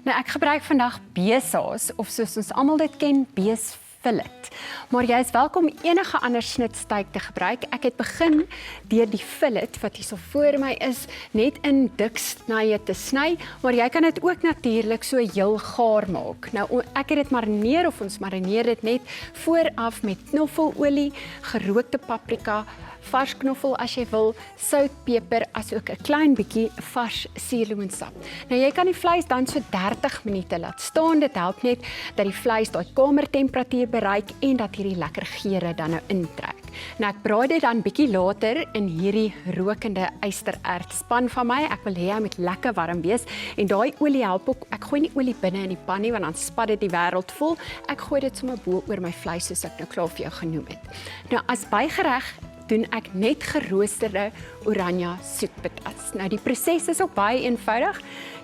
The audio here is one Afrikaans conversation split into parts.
Nou, ek gebruik vandag beesaas, of soos ons almal dit ken, beesfillet. Maar jy is welkom enige ander snitstyk te gebruik. Ek het begin deur die fillet, wat hier so voor my is, net in dik snye te sny, maar jy kan dit ook natuurlik so heel gaar maak. Nou, ek het dit marineer, of ons marineer dit net vooraf met knoffelolie, gerookte paprika, vars knoffel as jy wil, sout, peper, asook 'n klein bietjie vars suurlemoensap. Nou jy kan die vleis dan so 30 minute laat staan. Dit help net dat die vleis daai kamertemperatuur bereik en dat hierdie lekker geure dan nou intrek. Nou ek braai dit dan bietjie later in hierdie rokende ysterertspan van my. Ek wil hê hy moet lekker warm wees en daai olie help ook. Ek gooi nie olie binne in die pan nie want dan spat dit die wêreld vol. Ek gooi dit sommer bo oor my vleis soos ek nou klaar vir jou genoem het. Nou as bygereg doen ek net geroosterde oranje soetpatats. Nou die proses is ook baie eenvoudig.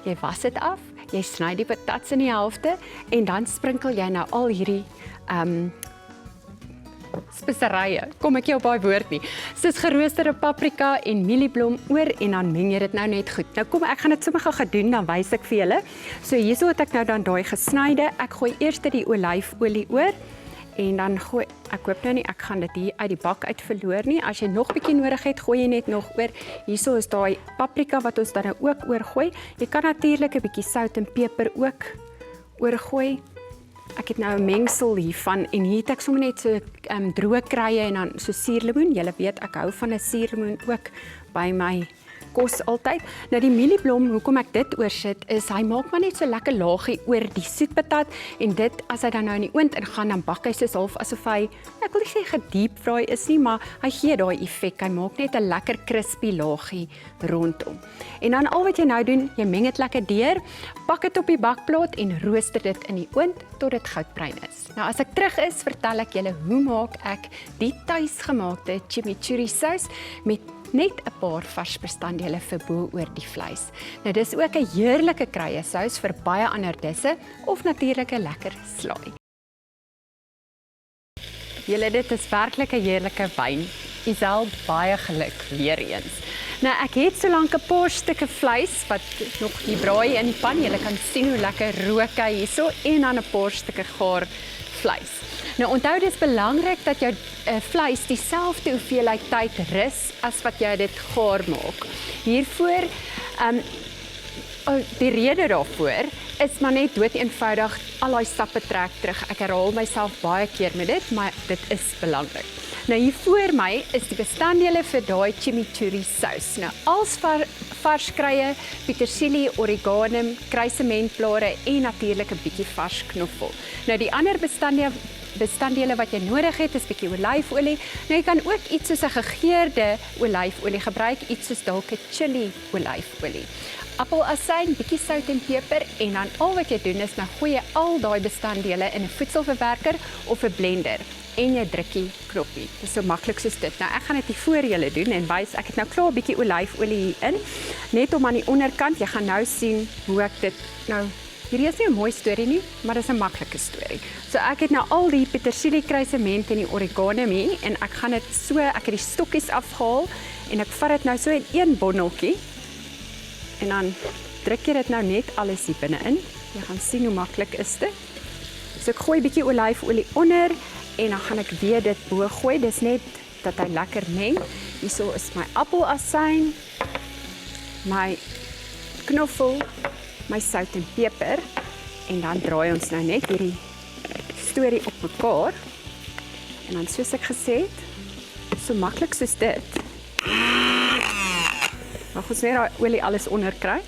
Jy was dit af, jy sny die patats in die helfte en dan sprinkel jy nou al hierdie speserye. Kom ek jou op daai woord nie. Soos geroosterde paprika en mielieblom oor en dan meng jy dit nou net goed. Nou kom ek gaan dit sommer gou doen, dan wys ek vir julle. So hierso het ek nou dan daai gesnyde. Ek gooi eers die olyfolie oor. En dan gooi, ek hoop nou nie, ek gaan dit hier uit die bak uit verloor nie. As jy nog bietjie nodig het, gooi jy net nog oor. Hierso is daai paprika wat ons dan ook oorgooi. Jy kan natuurlik 'n bietjie sout en peper ook oorgooi. Ek het nou 'n mengsel hiervan en hier het ek sommer net so droë kruie en dan so suurlemoen. Julle weet ek hou van 'n suurlemoen ook by my kos altyd. Nou die mielieblom, hoekom ek dit oorsit, is hy maak maar net so lekker laagie oor die soetpatat en dit as hy dan nou in die oond ingaan, dan bak hy soos half asof hy, ek wil nie sê gediep fraai is nie, maar hy gee daai effek. Hy maak net 'n lekker crispy laagie rondom. En dan al wat jy nou doen, jy meng dit lekker deur, pak dit op die bakplaat en rooster dit in die oond tot dit goudbruin is. Nou as ek terug is, vertel ek julle hoe maak ek die tuisgemaakte chimichurri sous met net 'n paar vars bestanddele vir bo oor die vleis. Nou dis ook 'n heerlike kruiesous vir baie ander disse of natuurlik 'n lekker slaai. Julle, dit is werklik 'n heerlike wyn. Isel, baie geluk weer eens. Nou ek het solank 'n paar stukke vleis wat nog hier braai in die pan. Julle kan sien hoe lekker rook hy hierso en dan 'n paar stukke gaar vleis. Nou onthou, dit is belangrik dat jou vleis dieselfde hoeveelheid tyd rus as wat jy dit gaar maak. Hiervoor, die rede daarvoor is maar net dood eenvoudig al daai stappe trek terug. Ek herhaal myself baie keer met dit, maar dit is belangrik. Nou hier voor my is die bestanddele vir daai chimichurri sous. Nou als vars kruie, petersilie, oregano, kruisementblare en natuurlik 'n bietjie vars knoffel. Nou die ander bestanddele wat jy nodig het is bietjie olyfolie. Nou jy kan ook iets soos 'n gegeurde olyfolie gebruik, iets soos dalk 'n chili olyfolie. Appelasyn, bietjie sout en peper en dan al wat jy doen is nou gooi jy al daai bestanddele in 'n voedselverwerker of 'n blender en jy drukkie knoppie. Dit is so maklik soos dit. Nou ek gaan dit hier voor julle doen en wys, ek het nou klaar 'n bietjie olyfolie hier in, net om aan die onderkant. Jy gaan nou sien hoe ek dit nou. Hierdie is nie 'n mooi storie nie, maar dis 'n maklike storie. So ek het nou al die petersilie, kruisement en die oregano mee en ek gaan dit so, ek het die stokkies afgehaal en ek vat dit nou so in een bondeltjie. En dan druk jy dit nou net alles hier binne in. Jy gaan sien hoe maklik is dit. So ek gooi 'n bietjie olyfolie onder en dan gaan ek weer dit bo gooi. Dis net dat hy lekker meng. Hierso is my appelasyn, my knoffel, my sout en peper en dan draai ons nou net hierdie storie op mekaar. En dan soos ek gesê het, so maklik soos dit. Mag ons weer daai olie alles onder kry.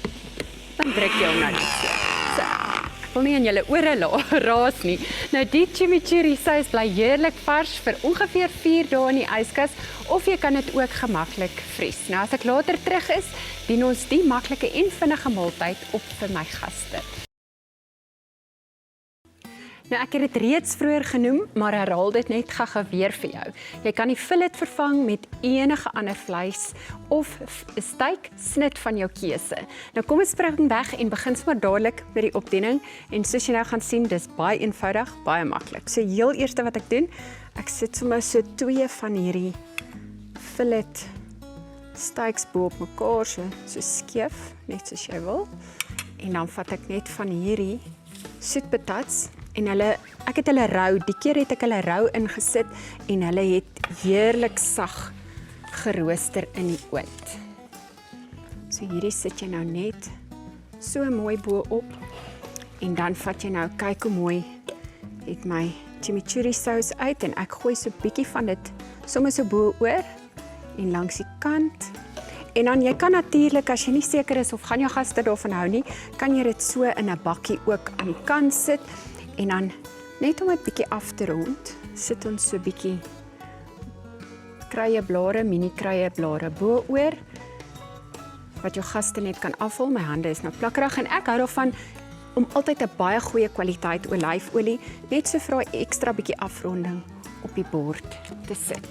Dan druk jy hom nou net so. So, ek wil nie in julle ore raas nie. Nou die chimichurri sous bly heerlik vars vir ongeveer 4 dae in die yskas of jy kan dit ook gemaklik vries. Nou as ek later terug is, dien ons die maklike en vinnige maaltyd op vir my gaste. Nou ek het dit reeds vroeër genoem, maar herhaal dit net gou weer vir jou. Jy kan die fillet vervang met enige ander vleis of 'n steak snit van jou keuse. Nou kom ons spring weg en begin sommer dadelik met die opdiening en soos jy nou gaan sien, dis baie eenvoudig, baie maklik. So heel eerste wat ek doen, ek sit sommer so 2 van hierdie fillet steaks bo op mekaar so skeef, net soos jy wil. En dan vat ek net van hierdie soetpatats en ek het hulle rou, die keer het ek hulle rou ingesit en hulle het heerlik sag gerooster in die oond. So hierdie sit jy nou net so mooi bo op en dan vat jy nou, kyk hoe mooi het my chimichurri sous uit en ek gooi so bietjie van dit sommer so bo oor en langs die kant. En dan jy kan natuurlik, as jy nie seker is of gaan jou gaste daarvan hou nie, kan jy dit so in 'n bakkie ook aan die kant sit en dan net om dit bietjie af te rond, sit ons so bietjie kruieblare, mini kruieblare bo oor wat jou gaste net kan afhaal. My hande is nou plakkerig en ek hou daarvan om altyd 'n baie goeie kwaliteit olyfolie net so vir 'n ekstra bietjie afronding op die bord te sit.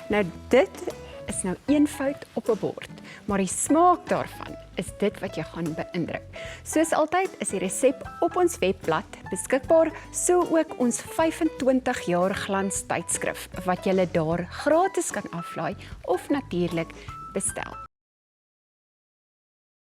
Nou dit is nou eenvoud op 'n bord, maar die smaak daarvan is dit wat jy gaan beïndruk. Soos altyd is die resep op ons webblad beskikbaar, so ook ons 25 jaar glans tydskrif wat jy daar gratis kan aflaai of natuurlik bestel.